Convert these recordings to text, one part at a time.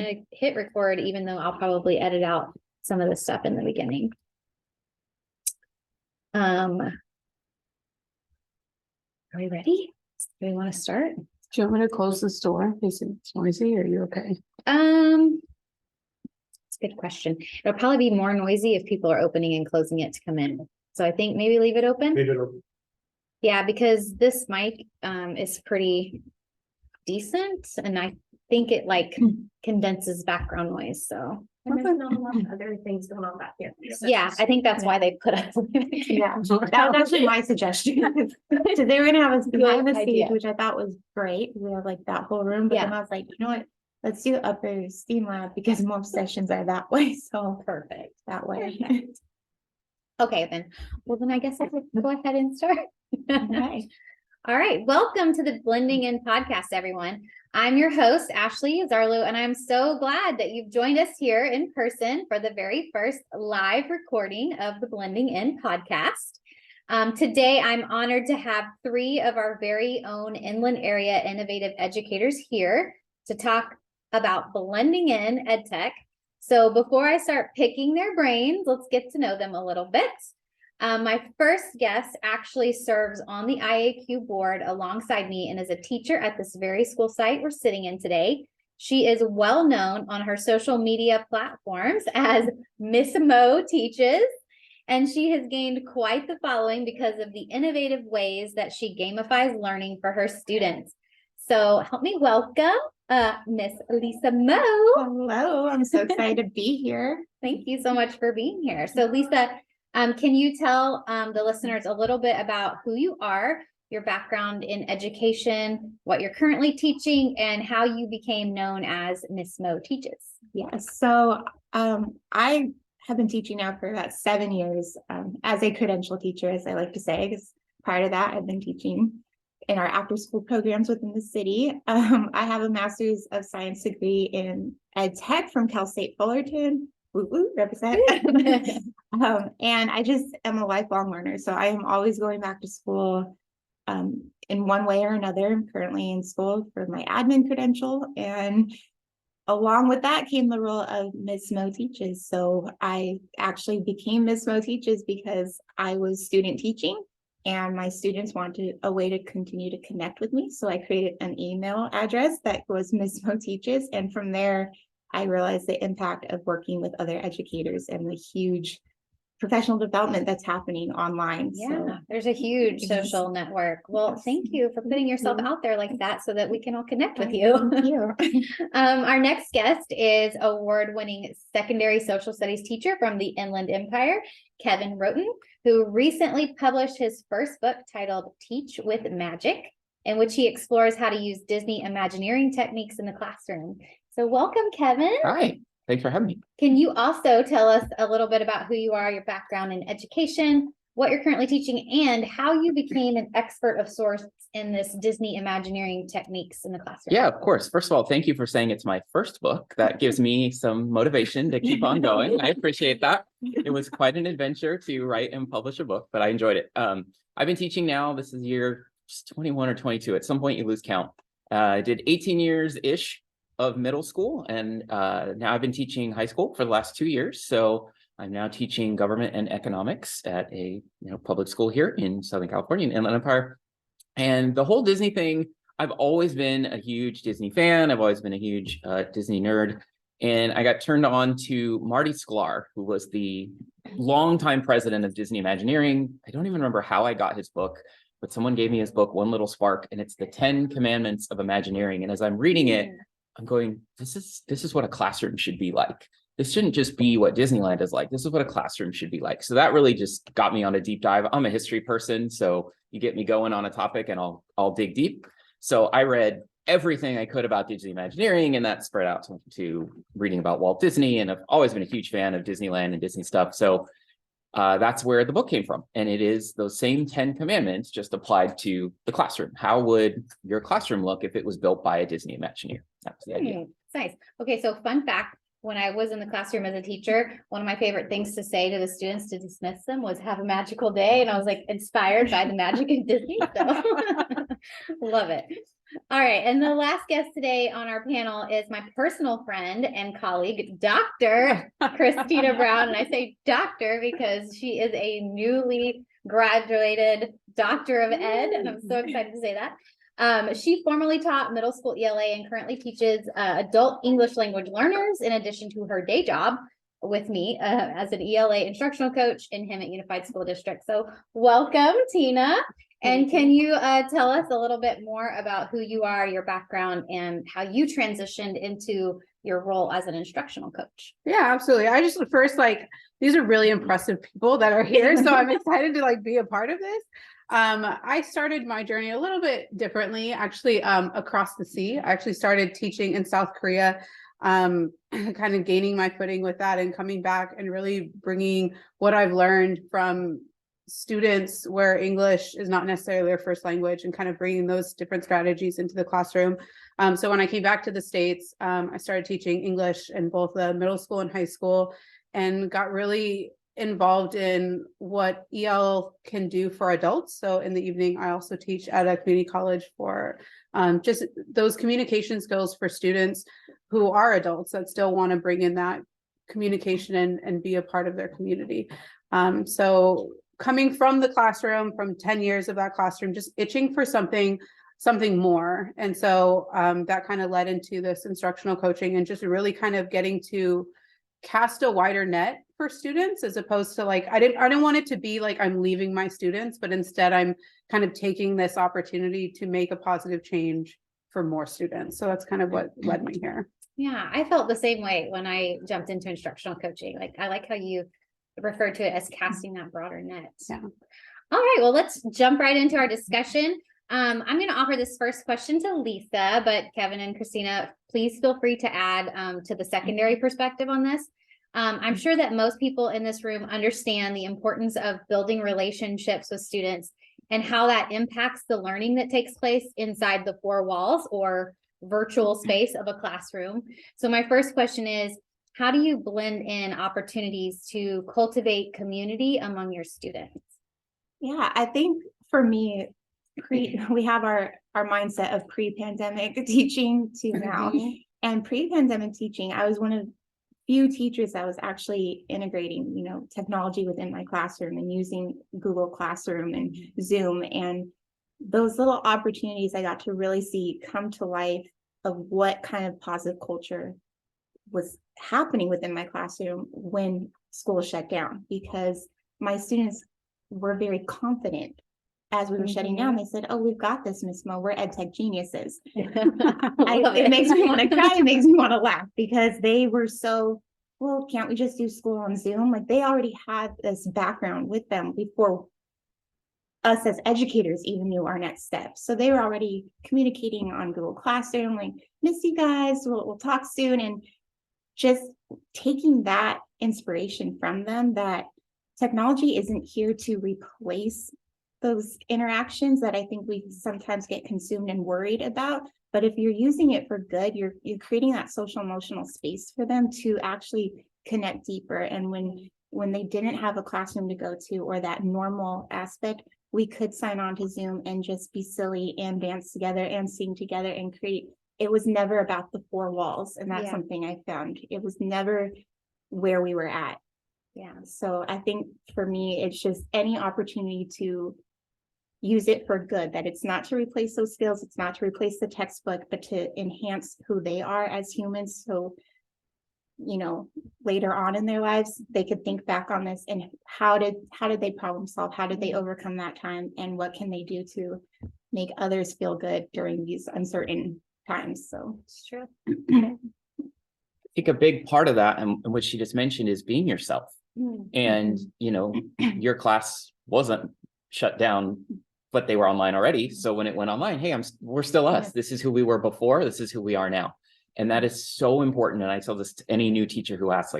to hit record, even though I'll probably edit out some of the stuff in the beginning. Are we ready? Do we want to start? Do you want me to close this door in case it's noisy, or are you okay? It's a good question. It'll probably be more noisy if people are opening and closing it to come in. So I think maybe leave it open. Leave it open. Yeah, because this mic is pretty decent, and I think it like condenses background noise. So and there's not a lot of other things going on back here. yeah, I think that's why they put us. Yeah, that was actually my suggestion. So they were gonna have us behind the stage, idea. which I thought was great. We have like that whole room, but then I was like, you know what? Let's do the upper steam lab because most sessions are that way. So Perfect. that way. Perfect. Okay, then. Well, then I guess I'll go ahead and start. Okay. All right. Welcome to the Blending In podcast, everyone. I'm your host, Ashley Zarlo, and I'm so glad that you've joined us here in person for the very first live recording of the Blending In podcast. Today, I'm honored to have three of our very own Inland Area Innovative Educators here to talk about blending in EdTech. So before I start picking their brains, let's get to know them a little bit. My first guest actually serves on the IAQ board alongside me and is a teacher at this very school site we're sitting in today. She is well known on her social media platforms as Miss Mo Teaches, and she has gained quite the following because of the innovative ways that she gamifies learning for her students. So help me welcome Miss Lisa Mo. Hello, I'm so excited to be here. Thank you so much for being here. So Lisa, can you tell the listeners a little bit about who you are, your background in education, what you're currently teaching, and how you became known as Miss Mo Teaches? Yes, so I have been teaching now for about 7 years as a credential teacher, as I like to say, because prior to that, I've been teaching in our after-school programs within the city. I have a master's of science degree in ed tech from Cal State Fullerton. Woo woo, represent. And I just am a lifelong learner. So I am always going back to school in one way or another. I'm currently in school for my admin credential. And along with that came the role of Miss Mo Teaches. So I actually became Miss Mo Teaches because I was student teaching and my students wanted a way to continue to connect with me. So I created an email address that was Miss Mo Teaches. And from there, I realized the impact of working with other educators and the huge professional development that's happening online. Yeah, So there's a huge social network. Well, thank you for putting yourself out there like that so that we can all connect with you. Thank you. Our next guest is award-winning secondary social studies teacher from the Inland Empire, Kevin Roten, who recently published his first book titled Teach with Magic, in which he explores how to use Disney Imagineering techniques in the classroom. So welcome, Kevin. Hi, thanks for having me. Can you also tell us a little bit about who you are, your background in education, what you're currently teaching, and how you became an expert of sorts in this Disney Imagineering techniques in the classroom? Yeah, of course. First of all, thank you for saying it's my first book. That gives me some motivation to keep on going. I appreciate that. It was quite an adventure to write and publish a book, but I enjoyed it. I've been teaching now, this is year 21 or 22. At some point you lose count. I did 18 years-ish of middle school, and now I've been teaching high school for the last 2 years. So I'm now teaching government and economics at a public school here in Southern California, in Inland Empire. And the whole Disney thing, I've always been a huge Disney fan. I've always been a huge Disney nerd. And I got turned on to Marty Sklar, who was the longtime president of Disney Imagineering. I don't even remember how I got his book, but someone gave me his book, One Little Spark, and it's the 10 Commandments of Imagineering. And as I'm reading it, I'm going, this is what a classroom should be like. This shouldn't just be what Disneyland is like. This is what a classroom should be like. So that really just got me on a deep dive. I'm a history person, so you get me going on a topic and I'll dig deep. So I read everything I could about Disney Imagineering, and that spread out to reading about Walt Disney. And I've always been a huge fan of Disneyland and Disney stuff. So that's where the book came from. And it is those same 10 commandments just applied to the classroom. How would your classroom look if it was built by a Disney Imagineer? That's the idea. Nice. Okay, so fun fact, when I was in the classroom as a teacher, one of my favorite things to say to the students to dismiss them was have a magical day. And I was like inspired by the magic of Disney. So love it. All right, and the last guest today on our panel is my personal friend and colleague, Dr. Christina Brown. And I say doctor because she is a newly graduated Doctor of Ed, and I'm so excited to say that. She formerly taught middle school ELA and currently teaches adult English language learners in addition to her day job with me as an ELA instructional coach in Hemet Unified School District. So welcome, Tina. And can you tell us a little bit more about who you are, your background, and how you transitioned into your role as an instructional coach? Yeah, absolutely. I just first these are really impressive people that are here. So I'm excited to be a part of this. I started my journey a little bit differently, actually, across the sea. I actually started teaching in South Korea, kind of gaining my footing with that and coming back and really bringing what I've learned from students where English is not necessarily their first language and kind of bringing those different strategies into the classroom. So when I came back to the States, I started teaching English in both the middle school and high school and got really involved in what EL can do for adults. So in the evening, I also teach at a community college for just those communication skills for students who are adults that still want to bring in that communication and be a part of their community. So coming from the classroom, from 10 years of that classroom, just itching for something more. And so that kind of led into this instructional coaching and just really kind of getting to cast a wider net for students, as opposed to I didn't want it to be I'm leaving my students, but instead I'm kind of taking this opportunity to make a positive change for more students. So that's kind of what led me here. Yeah, I felt the same way when I jumped into instructional coaching. I like how you refer to it as casting that broader net. Yeah. All right, well, let's jump right into our discussion. I'm going to offer this first question to Lisa, but Kevin and Christina, please feel free to add to the secondary perspective on this. I'm sure that most people in this room understand the importance of building relationships with students and how that impacts the learning that takes place inside the four walls or virtual space of a classroom. So my first question is, how do you blend in opportunities to cultivate community among your students? Yeah, I think for me, we have our mindset of pre-pandemic teaching to now. And pre-pandemic teaching, I was one of few teachers that was actually integrating, technology within my classroom and using Google Classroom and Zoom. And those little opportunities I got to really see come to life of what kind of positive culture was happening within my classroom when school shut down, because my students were very confident as we were shutting down. They said, "Oh, we've got this, Miss Mo. We're EdTech geniuses." It makes me want to cry. It makes me want to laugh because they were so, well, can't we just do school on Zoom? They already had this background with them before us as educators even knew our next steps. So they were already communicating on Google Classroom, miss you guys, we'll talk soon. And just taking that inspiration from them, that technology isn't here to replace those interactions that I think we sometimes get consumed and worried about. But if you're using it for good, you're creating that social emotional space for them to actually connect deeper. And when they didn't have a classroom to go to or that normal aspect, we could sign on to Zoom and just be silly and dance together and sing together and create. It was never about the four walls. And that's something I found. It was never where we were at. Yeah. So I think for me, it's just any opportunity to use it for good, that it's not to replace those skills. It's not to replace the textbook, but to enhance who they are as humans. So, later on in their lives, they could think back on this and how did they problem solve? How did they overcome that time? And what can they do to make others feel good during these uncertain times? So it's true. I think a big part of that and what she just mentioned is being yourself. And, your class wasn't shut down, but they were online already. So when it went online, hey, we're still us. This is who we were before. This is who we are now. And that is so important. And I tell this to any new teacher who asks,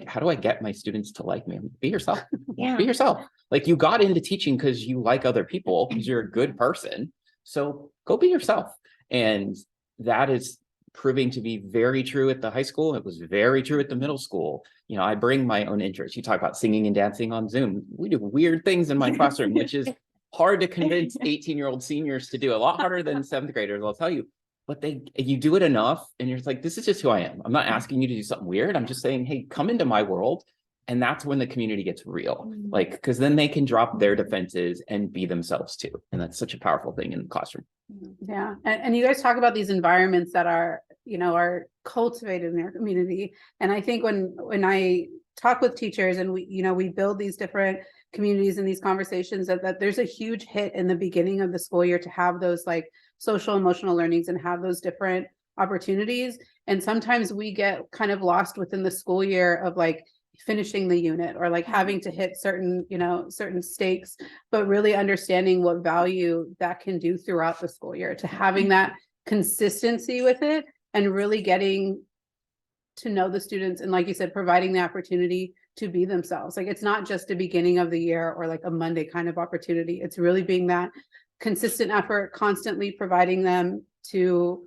how do I get my students to like me? Be yourself. Yeah. Be yourself. You got into teaching because you like other people, because you're a good person. So go be yourself. And that is proving to be very true at the high school. It was very true at the middle school. I bring my own interests. You talk about singing and dancing on Zoom. We do weird things in my classroom, which is hard to convince 18-year-old seniors to do, a lot harder than 7th graders, I'll tell you. But you do it enough and you're like, this is just who I am. I'm not asking you to do something weird. I'm just saying, hey, come into my world. And that's when the community gets real, like, because then they can drop their defenses and be themselves too. And that's such a powerful thing in the classroom. Yeah. And you guys talk about these environments that are, are cultivated in their community. And I think when I talk with teachers and we build these different communities and these conversations, that there's a huge hit in the beginning of the school year to have those like social emotional learnings and have those different opportunities. And sometimes we get kind of lost within the school year of like finishing the unit or like having to hit certain stakes, but really understanding what value that can do throughout the school year, to having that consistency with it and really getting to know the students. And like you said, providing the opportunity to be themselves. Like, it's not just a beginning of the year or like a Monday kind of opportunity. It's really being that consistent effort, constantly providing them to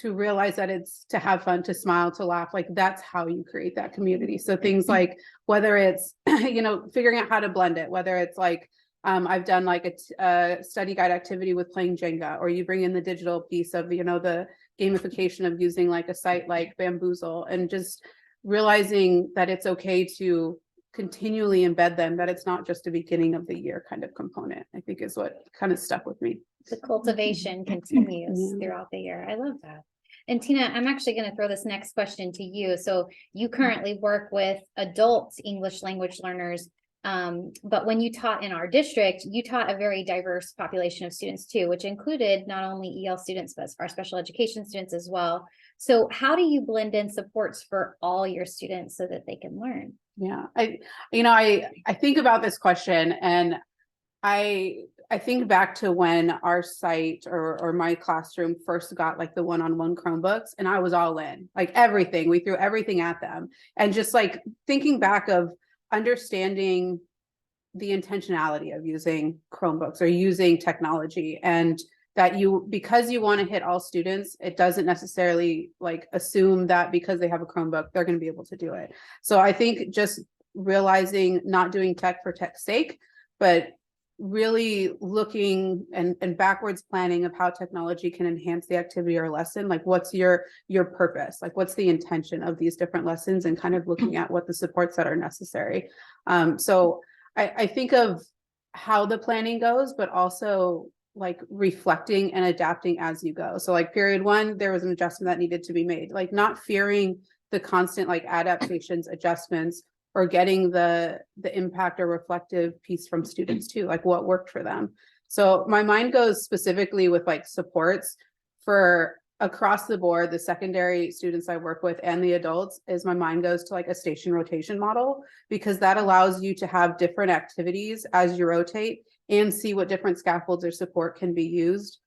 realize that it's to have fun, to smile, to laugh. Like, that's how you create that community. So things like, whether it's, figuring out how to blend it, whether it's like, I've done like a study guide activity with playing Jenga, or you bring in the digital piece of, the gamification of using like a site like Bamboozle, and just realizing that it's okay to continually embed them, that it's not just a beginning of the year kind of component, I think is what kind of stuck with me. The cultivation continues throughout the year. I love that. And Tina, I'm actually going to throw this next question to you. So you currently work with adult English language learners, but when you taught in our district, you taught a very diverse population of students too, which included not only EL students, but our special education students as well. So how do you blend in supports for all your students so that they can learn? Yeah, I think about this question, and I think back to when our site or my classroom first got like the one-on-one Chromebooks, and I was all in, like everything. We threw everything at them, and just like thinking back of understanding the intentionality of using Chromebooks or using technology, and that because you want to hit all students, it doesn't necessarily like assume that because they have a Chromebook, they're going to be able to do it. So I think just realizing not doing tech for tech's sake, but really looking and backwards planning of how technology can enhance the activity or lesson. Like, what's your purpose? Like, what's the intention of these different lessons, and kind of looking at what the supports that are necessary. So I think of how the planning goes, but also like reflecting and adapting as you go. So like period 1, there was an adjustment that needed to be made, like not fearing the constant like adaptations, adjustments, or getting the impact or reflective piece from students too, like what worked for them. So my mind goes specifically with like supports for across the board, the secondary students I work with and the adults, is my mind goes to like a station rotation model, because that allows you to have different activities as you rotate and see what different scaffolds or support can be used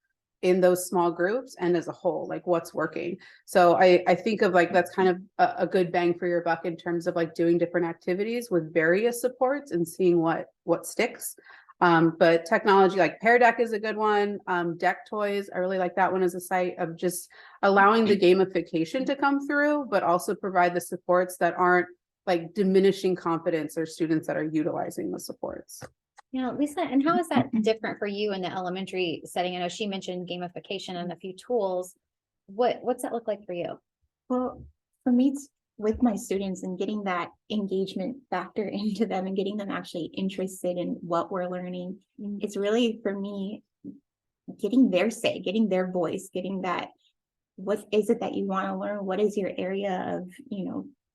in those small groups and as a whole, like what's working. So I think of like, that's kind of a good bang for your buck in terms of like doing different activities with various supports and seeing what sticks. But technology like Pear Deck is a good one. Deck Toys, I really like that one as a site of just allowing the gamification to come through, but also provide the supports that aren't like diminishing confidence or students that are utilizing the supports. Yeah, Lisa, and how is that different for you in the elementary setting? I know she mentioned gamification and a few tools. What's that look like for you? Well, for me, it's with my students and getting that engagement factor into them and getting them actually interested in what we're learning. It's really, for me, getting their say, getting their voice, getting that, what is it that you want to learn? What is your area of,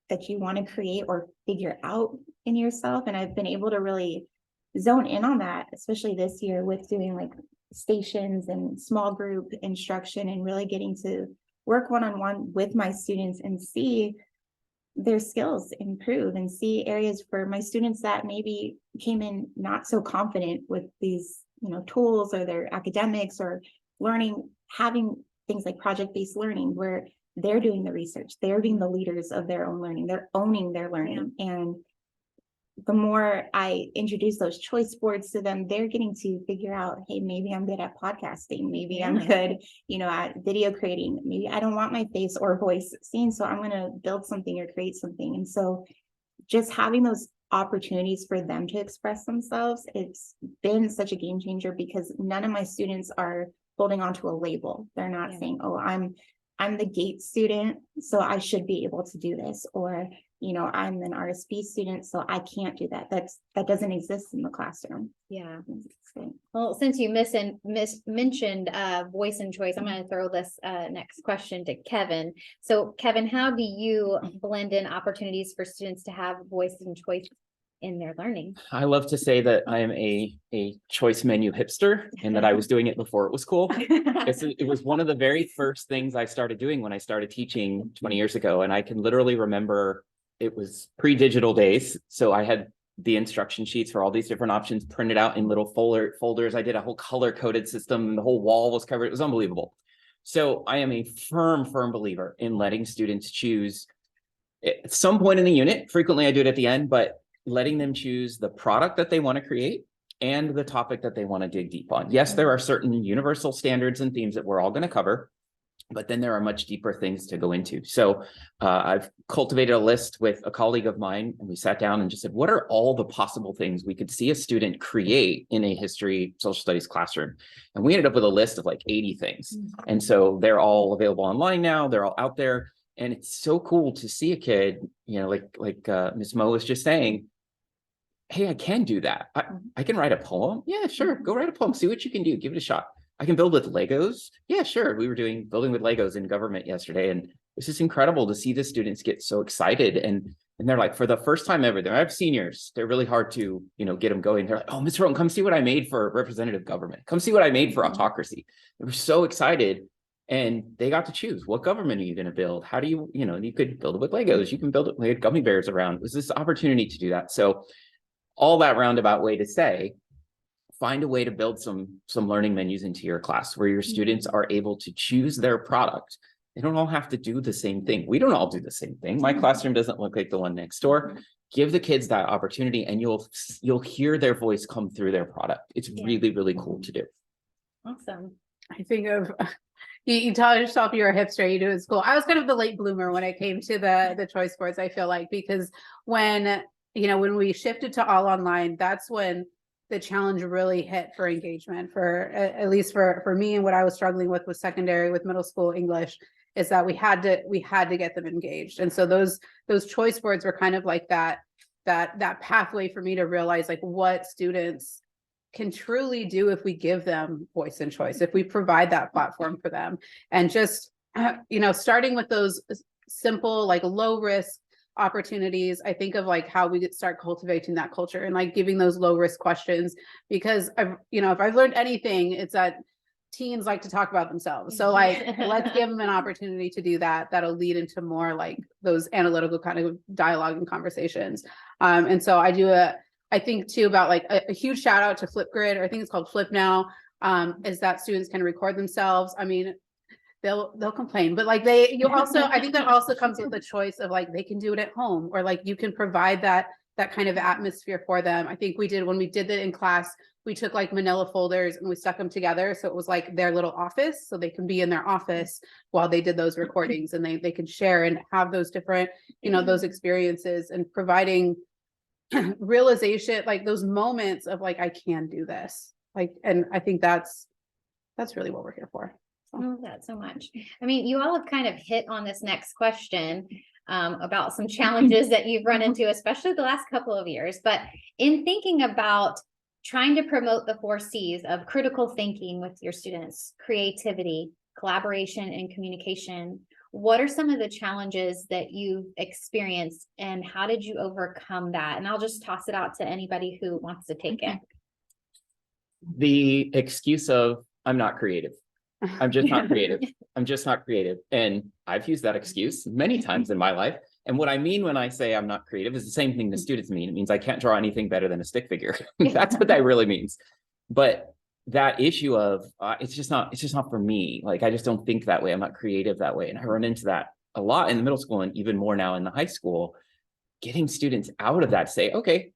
that you want to create or figure out in yourself? And I've been able to really zone in on that, especially this year with doing like stations and small group instruction, and really getting to work one-on-one with my students and see their skills improve, and see areas for my students that maybe came in not so confident with these, tools or their academics or learning, having things like project-based learning where they're doing the research, they're being the leaders of their own learning, they're owning their learning. And the more I introduce those choice boards to them, they're getting to figure out, hey, maybe I'm good at podcasting. Maybe I'm good, at video creating. Maybe I don't want my face or voice seen, so I'm going to build something or create something. And so just having those opportunities for them to express themselves, it's been such a game changer because none of my students are holding on to a label. They're not saying, oh, I'm the GATE student, so I should be able to do this, or I'm an RSP student, so I can't do that. That doesn't exist in the classroom. Yeah. Well, since you mentioned voice and choice, I'm going to throw this next question to Kevin. So Kevin, how do you blend in opportunities for students to have voice and choice in their learning? I love to say that I am a choice menu hipster and that I was doing it before it was cool. It was one of the very first things I started doing when I started teaching 20 years ago. And I can literally remember it was pre-digital days. So I had the instruction sheets for all these different options printed out in little folders. I did a whole color-coded system. The whole wall was covered. It was unbelievable. So I am a firm believer in letting students choose at some point in the unit. Frequently I do it at the end, but letting them choose the product that they want to create and the topic that they want to dig deep on. Yes, there are certain universal standards and themes that we're all going to cover, but then there are much deeper things to go into. So I've cultivated a list with a colleague of mine, and we sat down and just said, what are all the possible things we could see a student create in a history, social studies classroom? And we ended up with a list of like 80 things. And so they're all available online now. They're all out there. And it's so cool to see a kid, like Ms. Mo was just saying, hey, I can do that. I can write a poem. Yeah, sure. Go write a poem. See what you can do. Give it a shot. I can build with Legos. Yeah, sure. We were doing building with Legos in government yesterday. And it's just incredible to see the students get so excited. And they're like, for the first time ever, I have seniors. They're really hard to, get them going. They're like, oh, Ms. Rowan, come see what I made for representative government. Come see what I made for autocracy. They were so excited. And they got to choose, what government are you going to build? How do you, you could build it with Legos. You can build it with gummy bears around. It was this opportunity to do that. So all that roundabout way to say, find a way to build some learning menus into your class where your students are able to choose their product. They don't all have to do the same thing. We don't all do the same thing. My classroom doesn't look like the one next door. Give the kids that opportunity and you'll hear their voice come through their product. It's really, really cool to do. Awesome. I think of you tell yourself you're a hipster, you do it at school. I was kind of the late bloomer when it came to the choice boards, I feel like, because when we shifted to all online, that's when the challenge really hit for engagement, for at least for me, and what I was struggling with secondary, with middle school English, is that we had to get them engaged. And so those choice boards were kind of like that pathway for me to realize like what students can truly do if we give them voice and choice, if we provide that platform for them. And just starting with those simple, like low risk opportunities, I think of like how we could start cultivating that culture and like giving those low risk questions, because if I've learned anything, it's that teens like to talk about themselves. So like, let's give them an opportunity to do that. That'll lead into more like those analytical kind of dialogue and conversations. And so I think too about like a huge shout out to Flipgrid, or I think it's called Flip now, is that students can record themselves. I mean, they'll complain, but like I think that also comes with the choice of like, they can do it at home, or like you can provide that kind of atmosphere for them. I think when we did that in class, we took like manila folders and we stuck them together. So it was like their little office, so they can be in their office while they did those recordings, and they could share and have those different, those experiences, and providing realization, like those moments of like, I can do this. Like, and I think that's really what we're here for. I love that so much. I mean, you all have kind of hit on this next question about some challenges that you've run into, especially the last couple of years. But in thinking about trying to promote the 4 C's of critical thinking with your students, creativity, collaboration, and communication, what are some of the challenges that you've experienced and how did you overcome that? And I'll just toss it out to anybody who wants to take it. The excuse of, I'm not creative. I'm just not creative. I'm just not creative. And I've used that excuse many times in my life. And what I mean when I say I'm not creative is the same thing the students mean. It means I can't draw anything better than a stick figure. That's what that really means. But that issue of it's just not for me. Like, I just don't think that way. I'm not creative that way. And I run into that a lot in the middle school, and even more now in the high school, getting students out of that, say, okay,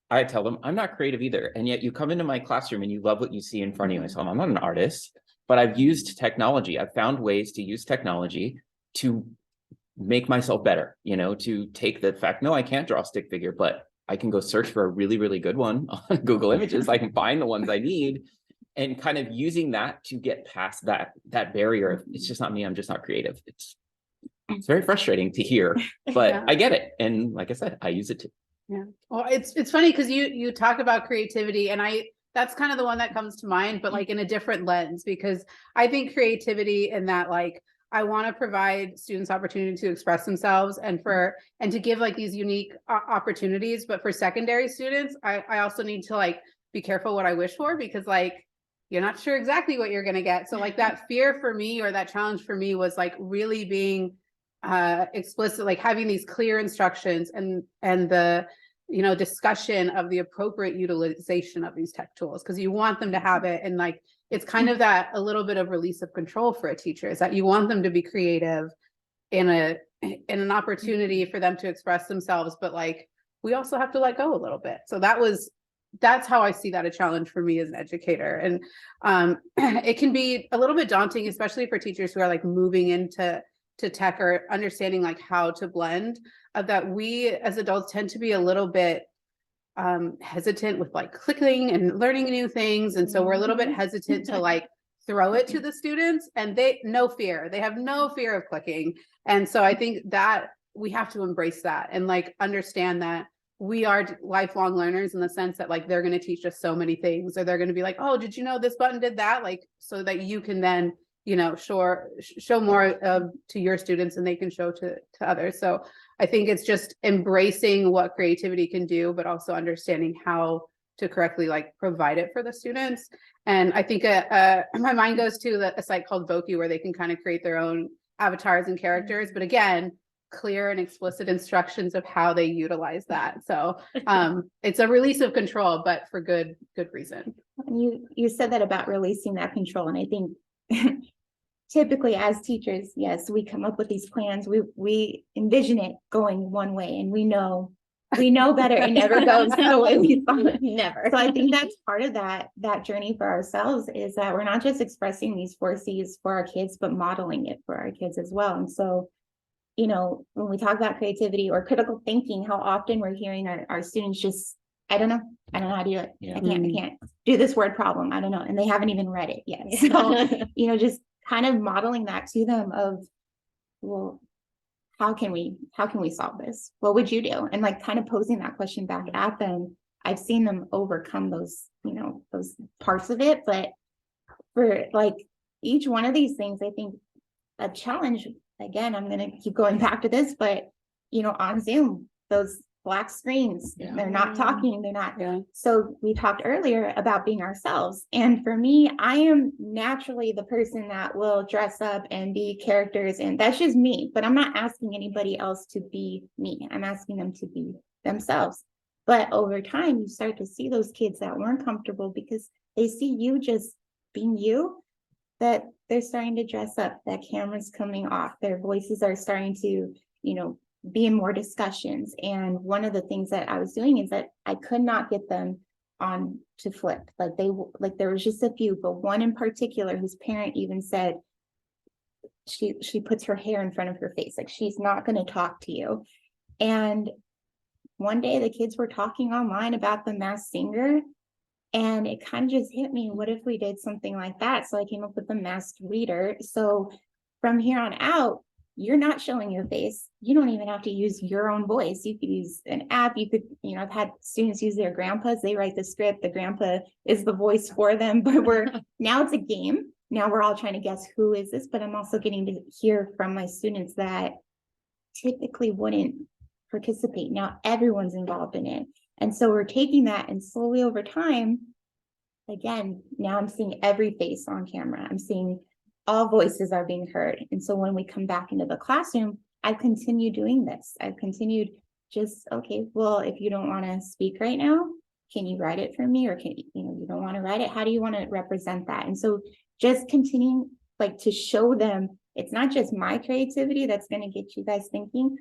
I tell them I'm not creative either. And yet you come into my classroom and you love what you see in front of you. I tell them I'm not an artist, but I've used technology. I've found ways to use technology to make myself better, to take the fact, no, I can't draw a stick figure, but I can go search for a really, really good one on Google Images. I can find the ones I need, and kind of using that to get past that barrier of it's just not me, I'm just not creative. It's very frustrating to hear, but Yeah. I get it. And like I said, I use it too. Yeah. Well, it's funny because you talk about creativity, and that's kind of the one that comes to mind, but like in a different lens, because I think creativity in that, like, I want to provide students opportunity to express themselves and to give like these unique opportunities. But for secondary students, I also need to like be careful what I wish for, because like you're not sure exactly what you're going to get. So like that fear for me, or that challenge for me, was like really being explicit, like having these clear instructions and the discussion of the appropriate utilization of these tech tools, because you want them to have it. And like it's kind of that a little bit of release of control for a teacher, is that you want them to be creative in an opportunity for them to express themselves, but like we also have to let go a little bit. So that's how I see that a challenge for me as an educator. And it can be a little bit daunting, especially for teachers who are like moving into tech or understanding like how to blend, that we as adults tend to be a little bit hesitant with like clicking and learning new things. And so we're a little bit hesitant to like throw it to the students, and they have no fear of clicking. And so I think that we have to embrace that and like understand that we are lifelong learners, in the sense that like they're going to teach us so many things, or they're going to be like, oh, did you know this button did that? Like, so that you can then show more to your students, and they can show to others. So I think it's just embracing what creativity can do, but also understanding how to correctly like provide it for the students. And I think my mind goes to a site called Voki, where they can kind of create their own avatars and characters, but again, clear and explicit instructions of how they utilize that. So it's a release of control, but for good reason. And you said that about releasing that control, and I think typically as teachers, yes, we come up with these plans, we envision it going one way, and we know better. It never goes the way we thought. Never. So I think that's part of that journey for ourselves, is that we're not just expressing these 4 C's for our kids, but modeling it for our kids as well. And so, when we talk about creativity or critical thinking, how often we're hearing our students just, I don't know how to do it. Yeah. I can't do this word problem. I don't know. And they haven't even read it yet. So, just kind of modeling that to them of, well, how can we solve this? What would you do? And like kind of posing that question back at them. I've seen them overcome those parts of it. But for like each one of these things, I think a challenge, again, I'm going to keep going back to this, but on Zoom, those black screens, they're not talking, they're not. Yeah. So we talked earlier about being ourselves. And for me, I am naturally the person that will dress up and be characters, and that's just me, but I'm not asking anybody else to be me. I'm asking them to be themselves. But over time, you start to see those kids that weren't comfortable because they see you just being you, that they're starting to dress up, that camera's coming off, their voices are starting to, be in more discussions. And one of the things that I was doing is that I could not get them on to flip. Like there was just a few, but one in particular whose parent even said she puts her hair in front of her face, like she's not going to talk to you. And one day the kids were talking online about the Masked Singer, and it kind of just hit me, what if we did something like that? So I came up with the Masked Reader. So from here on out, you're not showing your face. You don't even have to use your own voice. You could use an app. You could, I've had students use their grandpas. They write the script. The grandpa is the voice for them, but now it's a game. Now we're all trying to guess who is this, but I'm also getting to hear from my students that typically wouldn't participate. Now everyone's involved in it. And so we're taking that, and slowly over time, again, now I'm seeing every face on camera. I'm seeing all voices are being heard. And so when we come back into the classroom, I've continued doing this. I've continued just, okay, well, if you don't want to speak right now, can you write it for me? Or can you don't want to write it? How do you want to represent that? And so just continuing like to show them, it's not just my creativity that's going to get you guys thinking,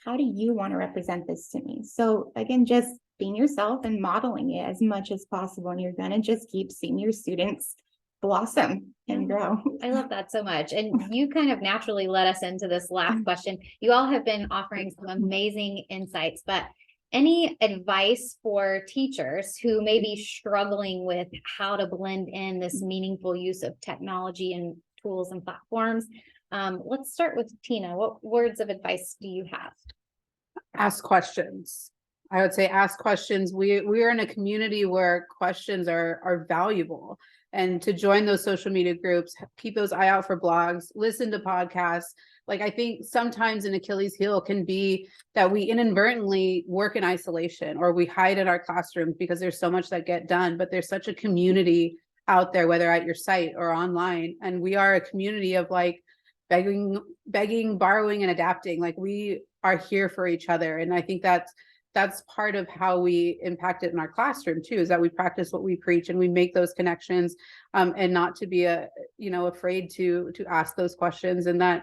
how do you want to represent this to me? So again, just being yourself and modeling it as much as possible. And you're going to just keep seeing your students blossom and grow. I love that so much. And you kind of naturally led us into this last question. You all have been offering some amazing insights, but any advice for teachers who may be struggling with how to blend in this meaningful use of technology and tools and platforms? Let's start with Tina. What words of advice do you have? Ask questions. I would say ask questions. We're in a community where questions are valuable. And to join those social media groups, keep those eye out for blogs, listen to podcasts. Like, I think sometimes an Achilles heel can be that we inadvertently work in isolation, or we hide in our classrooms because there's so much that get done, but there's such a community out there, whether at your site or online. And we are a community of like begging, borrowing, and adapting. Like, we are here for each other. And I think that's part of how we impact it in our classroom too, is that we practice what we preach and we make those connections, and not to be afraid to ask those questions. And that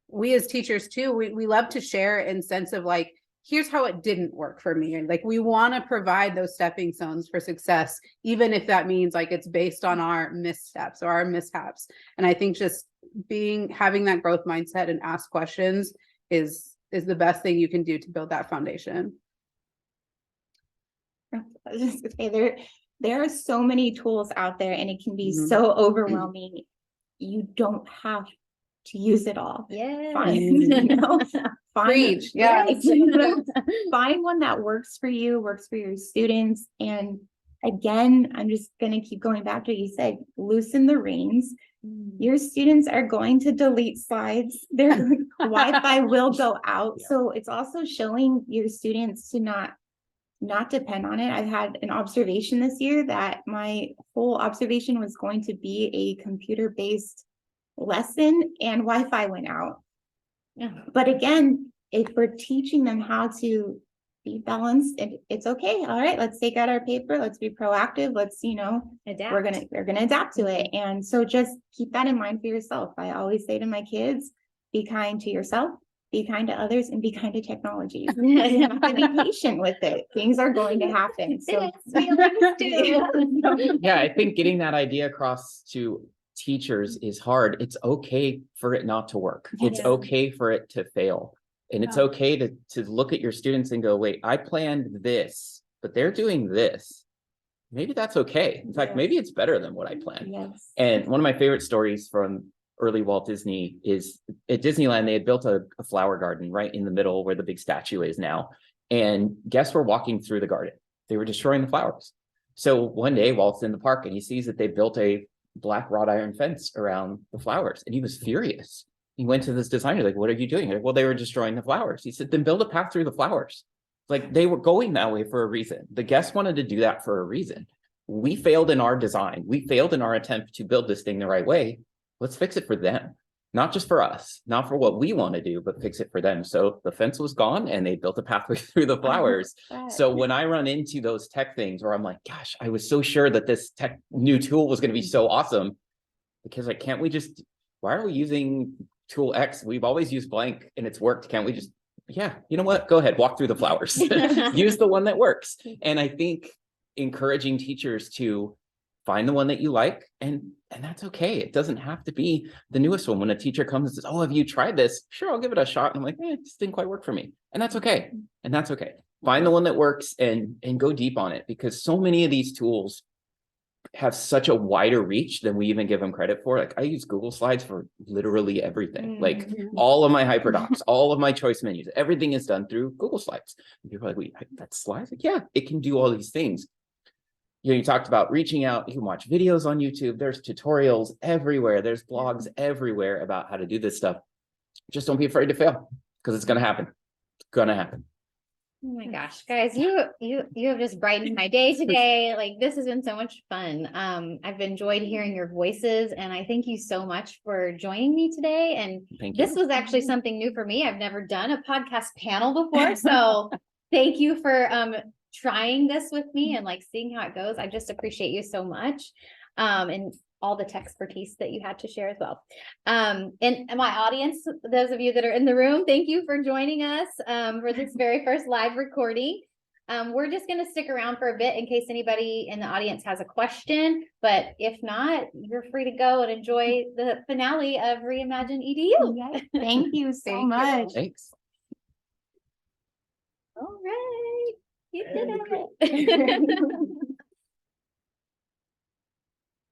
we as teachers too, we love to share in sense of like, here's how it didn't work for me. And like, we want to provide those stepping stones for success, even if that means like it's based on our missteps or our mishaps. And I think just having that growth mindset and ask questions is the best thing you can do to build that foundation. I was just gonna say, there are so many tools out there, and it can be so overwhelming. You don't have to use it all. Yeah. Find one that works for you, works for your students. And again, I'm just gonna keep going back to what you said, loosen the reins. Your students are going to delete slides. Their Wi-Fi will go out. Yeah. So it's also showing your students to not depend on it. I've had an observation this year that my whole observation was going to be a computer-based lesson, and Wi-Fi went out. Yeah. But again, if we're teaching them how to be balanced, it's okay. All right, let's take out our paper. Let's be proactive. Let's, adapt. We're gonna adapt to it. And so just keep that in mind for yourself. I always say to my kids, be kind to yourself, be kind to others, and be kind to technology. You have to be patient with it. Things are going to happen. So yeah, I think getting that idea across to teachers is hard. It's okay for it not to work. It's okay for it to fail. And it's okay to look at your students and go, wait, I planned this, but they're doing this. Maybe that's okay. In fact, maybe it's better than what I planned. Yes. And one of my favorite stories from early Walt Disney is at Disneyland, they had built a flower garden right in the middle where the big statue is now. And guests were walking through the garden. They were destroying the flowers. So one day Walt's in the park and he sees that they built a black wrought iron fence around the flowers. And he was furious. He went to this designer, like, what are you doing? Like, well, they were destroying the flowers. He said, then build a path through the flowers. Like, they were going that way for a reason. The guests wanted to do that for a reason. We failed in our design. We failed in our attempt to build this thing the right way. Let's fix it for them. Not just for us, not for what we want to do, but fix it for them. So the fence was gone and they built a pathway through the flowers. So when I run into those tech things where I'm like, gosh, I was so sure that this tech new tool was going to be so awesome, because like, can't we just, why are we using tool X? We've always used blank and it's worked. Can't we just, yeah, you know what? Go ahead, walk through the flowers. Use the one that works. And I think encouraging teachers to find the one that you like, and that's okay. It doesn't have to be the newest one. When a teacher comes and says, oh, have you tried this? Sure, I'll give it a shot. And I'm like, it just didn't quite work for me. And that's okay. And that's okay. Find the one that works and go deep on it, because so many of these tools have such a wider reach than we even give them credit for. Like, I use Google Slides for literally everything. Like all of my hyperdocs, all of my choice menus, everything is done through Google Slides. And people are like, wait, that's slides? Like, yeah, it can do all these things. You talked about reaching out. You can watch videos on YouTube. There's tutorials everywhere. There's blogs everywhere about how to do this stuff. Just don't be afraid to fail, because it's going to happen. It's going to happen. Oh my gosh, guys, you have just brightened my day today. Like, this has been so much fun. I've enjoyed hearing your voices, and I thank you so much for joining me today. And this was actually something new for me. I've never done a podcast panel before. So thank you for trying this with me and like seeing how it goes. I just appreciate you so much. And all the tech expertise that you had to share as well. And my audience, those of you that are in the room, thank you for joining us for this very first live recording. We're just going to stick around for a bit in case anybody in the audience has a question, but if not, you're free to go and enjoy the finale of Reimagine EDU. Yes, thank you so much. Thanks. All right. You did it.